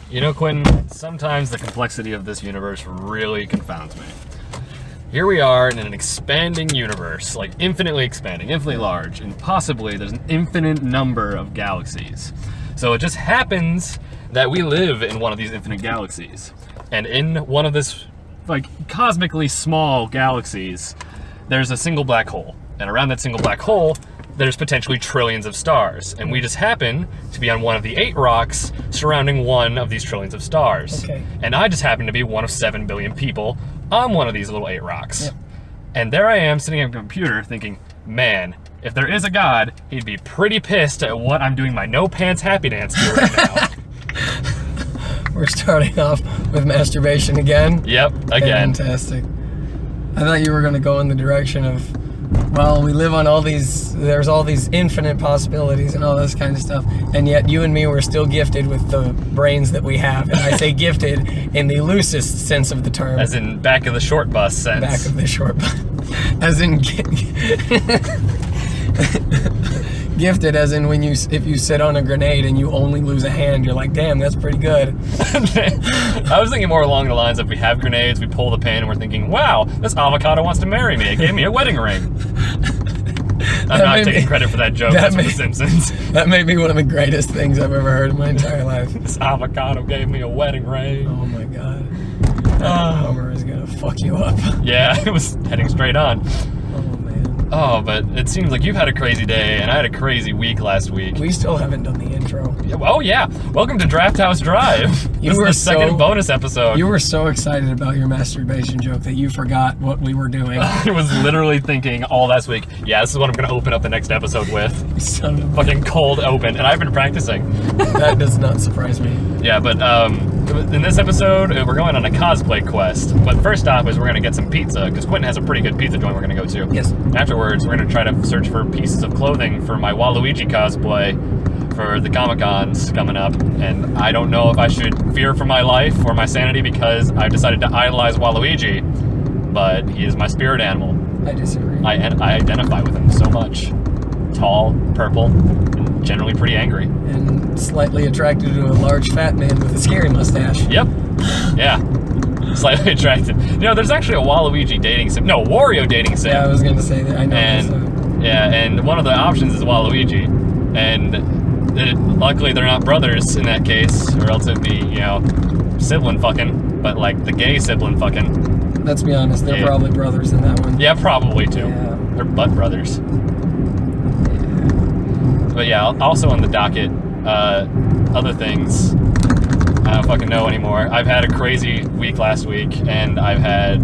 You know, Quintin, sometimes the complexity of this universe really confounds me. Here we are in an expanding universe, like infinitely expanding, infinitely large, and possibly there's an infinite number of galaxies. So it just happens that we live in one of these infinite galaxies. And in one of this, like, cosmically small galaxies, there's a single black hole. And around that single black hole, there's potentially trillions of stars. And we just happen to be on one of the 8 rocks surrounding one of these trillions of stars. Okay. And I just happen to be one of 7 billion people on one of these little 8 rocks. Yep. And there I am sitting at a computer thinking, man, if there is a God, he'd be pretty pissed at what I'm doing my no pants happy dance to right now. We're starting off with masturbation again. Yep, again. Fantastic. I thought you were going to go in the direction of, well, we live on all these, there's all these infinite possibilities and all this kind of stuff, and yet you and me were still gifted with the brains that we have. And I say gifted in the loosest sense of the term. As in back of the short bus sense. Back of the short bus. As in gifted as in when if you sit on a grenade and you only lose a hand, you're like, damn, that's pretty good. I was thinking more along the lines of we have grenades, we pull the pin, and we're thinking, wow, this avocado wants to marry me. It gave me a wedding ring. I'm not taking credit for that joke. That's from The Simpsons. That may be one of the greatest things I've ever heard in my entire life. This avocado gave me a wedding ring. Oh my god. That Hummer is gonna fuck you up. Yeah, it was heading straight on. Oh man. Oh, but it seems like you've had a crazy day, and I had a crazy week last week. We still haven't done the intro. Oh yeah, welcome to Draft House Drive. This is the second bonus episode. You were so excited about your masturbation joke that you forgot what we were doing. I was literally thinking all last week, yeah, this is what I'm gonna open up the next episode with. Son of a fucking cold open, and I've been practicing. That does not surprise me. Yeah, but in this episode, we're going on a cosplay quest. But first off is we're gonna get some pizza, because Quintin has a pretty good pizza joint we're gonna go to. Yes. Afterwards, we're gonna try to search for pieces of clothing for my Waluigi cosplay for the Comic-Cons coming up. And I don't know if I should fear for my life or my sanity because I've decided to idolize Waluigi, but he is my spirit animal. I disagree. I identify with him so much. Tall, purple, and generally pretty angry. And slightly attracted to a large fat man with a scary mustache. Yep. Yeah. Slightly attracted. You know, there's actually a Waluigi dating sim. No, Wario dating sim. Yeah, I was gonna say that. I know. And yeah, and one of the options is Waluigi, and luckily they're not brothers in that case, or else it'd be, you know, sibling fucking, but like the gay sibling fucking. Let's be honest, they're probably brothers in that one. Yeah, probably too. Yeah. They're butt brothers. But yeah, also on the docket, other things, I don't fucking know anymore. I've had a crazy week last week, and I've had,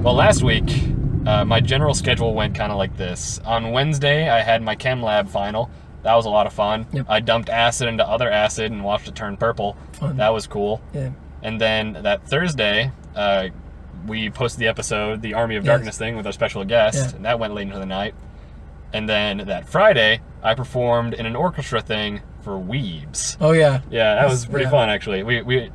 well, last week, my general schedule went kind of like this. On Wednesday, I had my chem lab final. That was a lot of fun. Yep. I dumped acid into other acid and watched it turn purple. Fun. That was cool. Yeah. And then that Thursday, we posted the episode, the Army of Darkness thing with our special guest, and that went late into the night. And then that Friday, I performed in an orchestra thing for Weebs. Oh yeah. Yeah, that was pretty fun actually.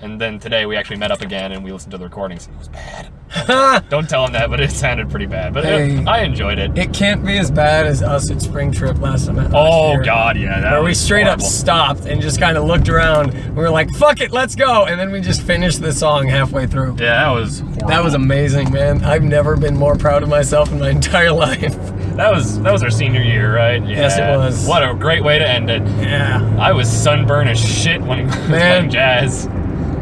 And then today we actually met up again and we listened to the recordings. It was bad. Don't tell him that, but it sounded pretty bad. But hey, I enjoyed it. It can't be as bad as us at Spring Trip last year. Oh god, yeah. That where we was straight horrible. up stopped and just kind of looked around. We were like, fuck it, let's go. And then we just finished the song halfway through. Yeah, that was horrible. That was amazing, man. I've never been more proud of myself in my entire life. That was our senior year, right? Yeah. Yes, it was. What a great way to end it. Yeah. I was sunburned as shit when I was playing jazz.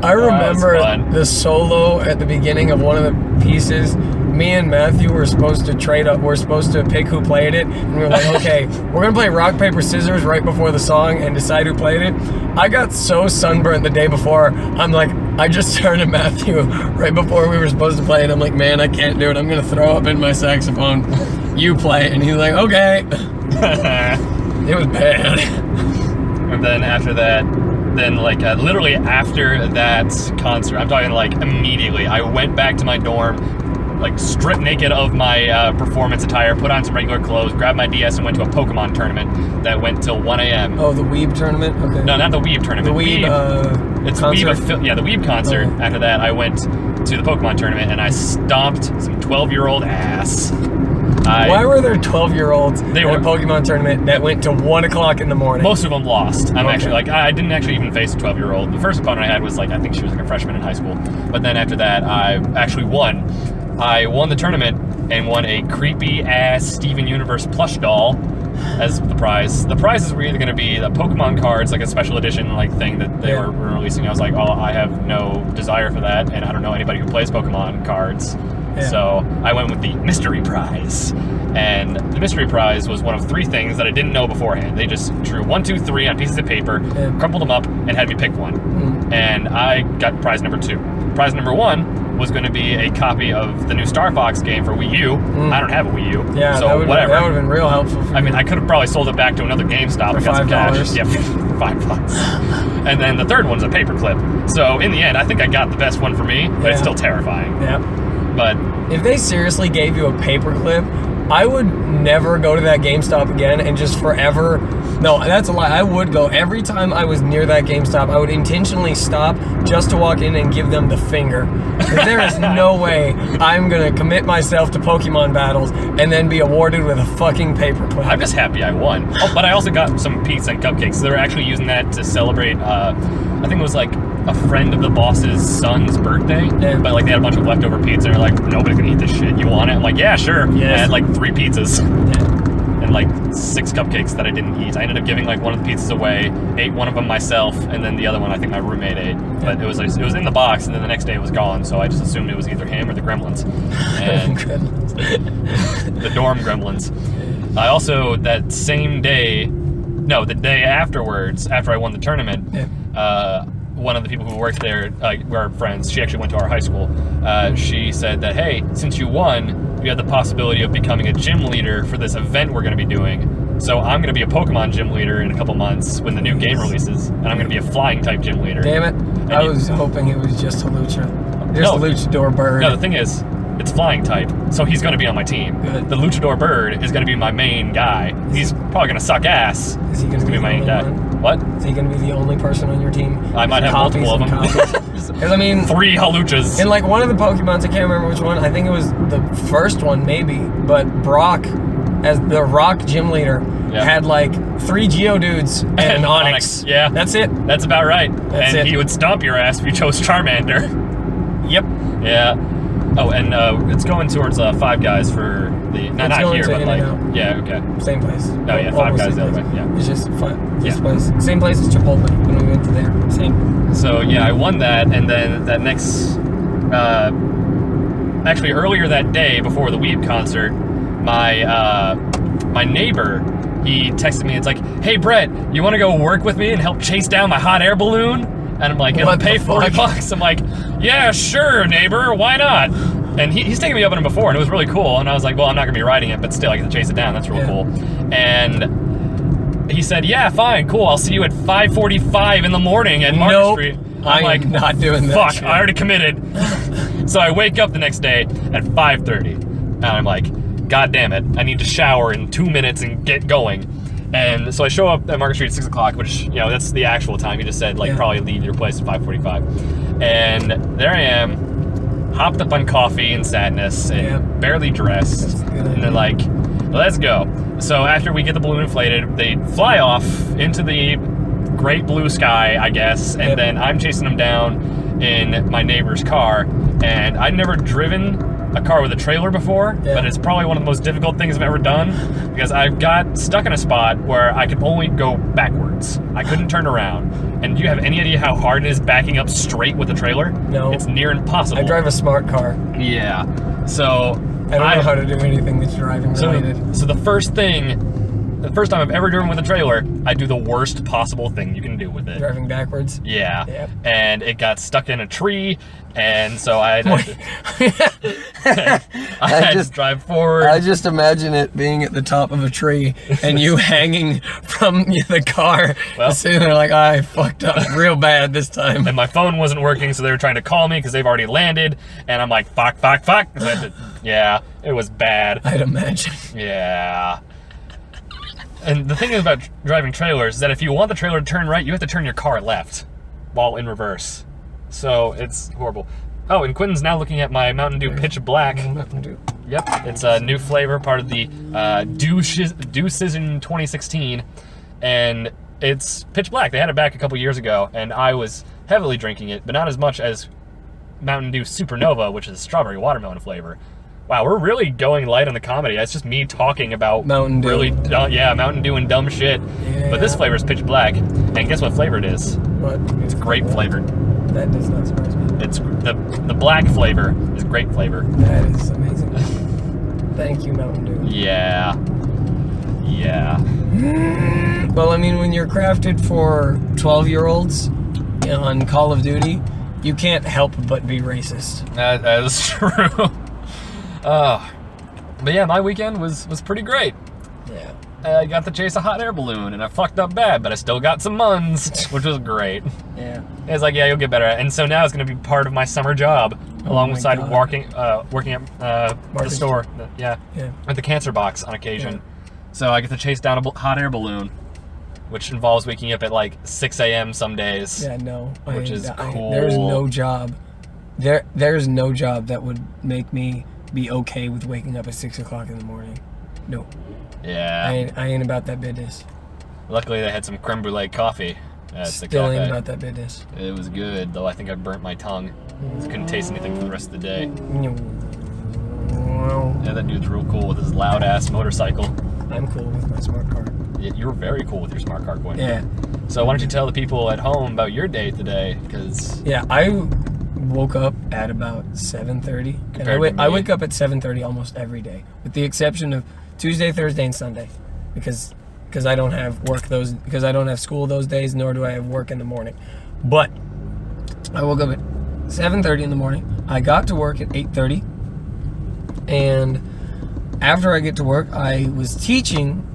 I remember the solo at the beginning of one of the pieces. Me and Matthew were supposed to trade up. We're supposed to pick who played it, and we were like, okay, we're gonna play rock paper scissors right before the song and decide who played it. I got so sunburnt the day before. I'm like, I just turned to Matthew right before we were supposed to play it. I'm like, man, I can't do it. I'm gonna throw up in my saxophone. You play, and he's like, okay. It was bad. And then after that, literally after that concert, I'm talking like immediately, I went back to my dorm, like stripped naked of my performance attire, put on some regular clothes, grabbed my DS and went to a Pokemon tournament that went till 1 a.m. Oh, the Weeb tournament? Okay. No, not the Weeb tournament. The Weeb, it's concert? Weeb, the Weeb concert. Oh. After that, I went to the Pokemon tournament and I stomped some 12-year-old ass. Why were there 12-year-olds They in were a Pokemon tournament that went to 1 o'clock in the morning? Most of them lost. I'm Okay. actually like, I didn't actually even face a 12-year-old. The first opponent I had was like, I think she was like a freshman in high school. But then after that, I actually won. I won the tournament and won a creepy ass Steven Universe plush doll as the prize. The prizes were either going to be the Pokemon cards, like a special edition like thing that they were releasing. I was like, oh, I have no desire for that, and I don't know anybody who plays Pokemon cards. Yeah. So I went with the mystery prize. And the mystery prize was one of 3 things that I didn't know beforehand. They just drew 1, 2, 3 on pieces of paper, crumpled them up, and had me pick one. And I got prize number 2. Prize number 1 was going to be a copy of the new Star Fox game for Wii U. I don't have a Wii U, yeah, so that would have been real helpful for I mean, I could have probably sold it back to another GameStop and got some cash. Yeah, for $5. And then the third one's a paperclip. So in the end, I think I got the best one for me, but it's still terrifying. Yeah. But if they seriously gave you a paperclip, I would never go to that GameStop again and just forever. No, that's a lie. I would go every time I was near that GameStop. I would intentionally stop just to walk in and give them the finger. There is no way I'm gonna commit myself to Pokemon battles and then be awarded with a fucking paperclip. I'm just happy I won. Oh, but I also got some pizza and cupcakes. They were actually using that to celebrate. I think it was like a friend of the boss's son's birthday, but like they had a bunch of leftover pizza and they're like, nobody's gonna eat this shit. You want it? I'm like, yeah, sure. Yes. I had like 3 pizzas and like 6 cupcakes that I didn't eat. I ended up giving like one of the pizzas away, ate one of them myself, and then the other one I think my roommate ate. But it was in the box, and then the next day it was gone. So I just assumed it was either him or the Gremlins, and the dorm Gremlins. I also that same day, no, the day afterwards, after I won the tournament. One of the people who worked there, we're friends, she actually went to our high school. She said that, hey, since you won, you have the possibility of becoming a gym leader for this event we're going to be doing. So I'm going to be a Pokemon gym leader in a couple months when the new game releases, and I'm going to be a flying type gym leader. Damn it. And I was hoping it was just a luchador bird. No, the thing is, it's flying type, so he's going to be on my team. Good. The luchador bird is going to be my main guy. He's probably going to suck ass. Is he going to be my main guy? What? Is he going to be the only person on your team? I might have multiple of them. Because I mean, 3 Haluchas. In like one of the Pokemons, I can't remember which one. I think it was the first one, maybe. But Brock, as the Rock gym leader, had like 3 Geodudes and an Onix. Yeah, that's it. That's about right. That's it. He would stomp your ass if you chose Charmander. Yep. Yeah. Oh, and it's going towards Five Guys for the not here, but like okay, same place. Oh yeah, Five Guys the other way. Yeah, it's just this place, same place as Chipotle when we went to there. Same. So yeah, I won that, and then that next, actually earlier that day before the Weeb concert, my neighbor, he texted me. It's like, hey Brett, you want to go work with me and help chase down my hot air balloon? And I'm like, it'll pay $40. I'm like, yeah, sure, neighbor, why not? And he's taken me up on it before, and it was really cool. And I was like, well, I'm not gonna be riding it, but still, I get to chase it down. That's real cool. And he said, yeah, fine, cool. I'll see you at 5:45 in the morning at Market Street. I'm like, not doing that. Fuck, shit. I already committed. So I wake up the next day at 5:30, and I'm like, God damn it, I need to shower in 2 minutes and get going. And so I show up at Market Street at 6 o'clock, which, that's the actual time. He just said, probably leave your place at 5:45. And there I am, hopped up on coffee and sadness, and barely dressed. And they're like, let's go. So after we get the balloon inflated, they fly off into the great blue sky, I guess. And then I'm chasing them down in my neighbor's car. And I'd never driven a car with a trailer before, but it's probably one of the most difficult things I've ever done, because I got stuck in a spot where I could only go backwards. I couldn't turn around. And do you have any idea how hard it is backing up straight with a trailer? No. It's near impossible. I drive a smart car. Yeah. So I don't know how to do anything that's driving related. So the first time I've ever driven with a trailer, I do the worst possible thing you can do with it. Driving backwards? Yeah. Yep. And it got stuck in a tree, and so I had to drive forward. I just imagine it being at the top of a tree and you hanging from the car. Well, sitting there like, I fucked up real bad this time. And my phone wasn't working, so they were trying to call me because they've already landed, and I'm like, fuck. So yeah, it was bad. I'd imagine. Yeah. And the thing is about driving trailers is that if you want the trailer to turn right, you have to turn your car left while in reverse. So it's horrible. Oh, and Quintin's now looking at my Mountain Dew Pitch Black. Mountain Dew. Yep, it's a new flavor, part of the Dew Season 2016, and it's pitch black. They had it back a couple years ago, and I was heavily drinking it, but not as much as Mountain Dew Supernova, which is strawberry watermelon flavor. Wow, we're really going light on the comedy. It's just me talking about Mountain Dew. Really, Mountain Dew and dumb shit. Yeah. But this flavor is pitch black, and guess what flavor it is? What? It's grape flavored. That does not surprise me. It's the black flavor is grape flavor. That is amazing. Thank you, Mountain Dew. Yeah. Well, I mean, when you're crafted for 12-year-olds on Call of Duty, you can't help but be racist. That is true. But yeah, my weekend was pretty great. Yeah. I got to chase a hot air balloon, and I fucked up bad, but I still got some muns, which was great. Yeah. It's like, yeah, you'll get better at it. And so now it's going to be part of my summer job, alongside God. working at the store. Yeah. At the cancer box on occasion. Yeah. So I get to chase down a hot air balloon, which involves waking up at like 6 a.m. some days. Yeah, no. Which is cool. There's no job. There's no job that would make me be okay with waking up at 6 o'clock in the morning. No. Yeah. I ain't about that business. Luckily, they had some creme brulee coffee at the Still cafe. ain't about that business. It was good, though I think I burnt my tongue. Just couldn't taste anything for the rest of the day. Yeah, that dude's real cool with his loud-ass motorcycle. I'm cool with my smart car. Yeah, you're very cool with your smart car, Quintin. Yeah. So why don't you tell the people at home about your day today? Because Yeah, I woke up at about 7:30. And I wake up at 7:30 almost every day, with the exception of Tuesday, Thursday, and Sunday, because I don't have I don't have school those days, nor do I have work in the morning. But I woke up at 7:30 in the morning. I got to work at 8:30, and after I get to work, I was teaching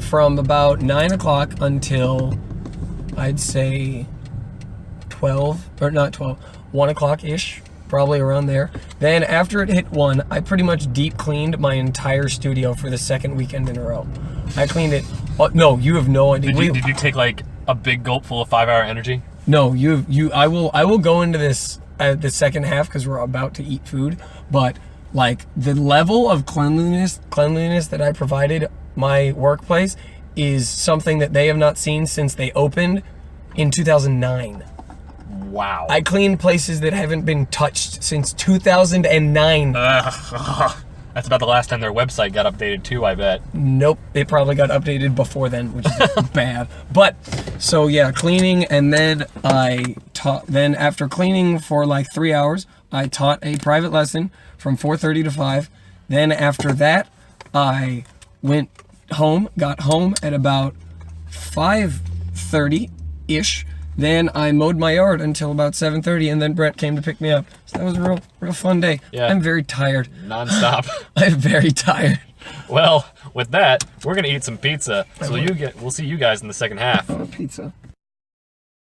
from about 9 o'clock until I'd say 1 o'clock-ish, probably around there. Then after it hit 1, I pretty much deep cleaned my entire studio for the second weekend in a row. I cleaned it. Oh, no, you have no idea. Did you take like a big gulp full of 5-hour energy? No, I will go into this the second half because we're about to eat food, but like the level of cleanliness that I provided my workplace is something that they have not seen since they opened in 2009. Wow. I cleaned places that haven't been touched since 2009. That's about the last time their website got updated too, I bet. Nope, it probably got updated before then, which is bad. But so yeah, cleaning, and then I taught. Then after cleaning for like 3 hours, I taught a private lesson from 4:30 to 5. Then after that, I went home. Got home at about 5:30-ish. Then I mowed my yard until about 7:30, and then Brett came to pick me up. So that was a real fun day. Yeah. I'm very tired. Non-stop. I'm very tired. Well, with that, we're gonna eat some pizza. So we'll see you guys in the second half. Pizza.